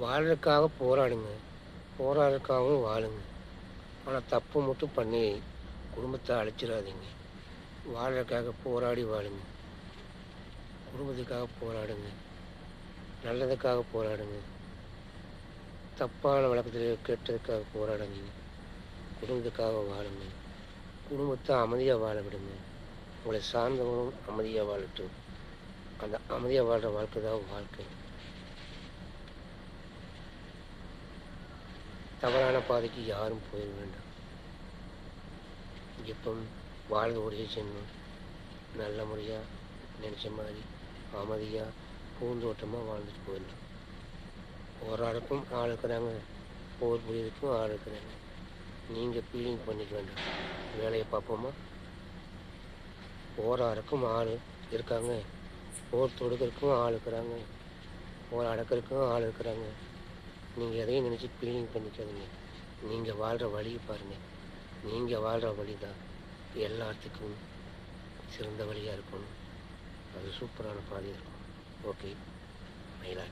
வாழ்றதுக்காக போராடுங்க. போராடுறதுக்காகவும் வாழுங்க. ஆனா தப்பு மட்டும் பண்ணி குடும்பத்த அழிச்சிறாதீங்க. வாழ்றதுக்காக போராடி வாழுங்க. குடும்பத்துக்காக போராடுங்க. நல்லதுக்காக போராடுங்க. தப்பான வழக்கத்துல கெட்டதுக்காக போராடாதீங்க. குடும்பத்துக்காக வாழுங்க. குடும்பத்த அமைதியா வாழ விடுங்க. உங்களை சார்ந்தவங்களும் அமைதியா வாழட்டும். அந்த அமைதியா வாழ்ற வாழ்க்கை தான் வாழ்க்கை. தவறான பாதைக்கு யாரும் போயிட வேண்டாம். எப்பவும் வாழ்ந்த ஒரே ஜென்மம். நல்ல முறையா நினைச்ச மாதிரி அமைதியா பூந்தோட்டமா வாழ்ந்துட்டு போயிடலாம். போராடக்கும் ஆள் இருக்கிறாங்க. போர் புரியறதுக்கும் ஆள் இருக்கிறாங்க. நீங்க ஃபீலிங் பண்ணிக்க வேண்டாம். வேலையை பார்ப்போமா? போராடக்கும் ஆள் இருக்காங்க. போர் தொடுக்கிறதுக்கும் ஆள் இருக்கிறாங்க. போர் அடக்கிறதுக்கும் ஆள் இருக்கிறாங்க. நீங்கள் எதையும் நினச்சி ஃபீலிங் பண்ணிக்காதீங்க. நீங்கள் வாழ்கிற வழியை பாருங்கள். நீங்கள் வாழ்கிற வழி தான் எல்லாத்துக்கும் சிறந்த வழியாக இருக்கணும். அது சூப்பரான பாதையாக இருக்கும். ஓகே, மயிலா.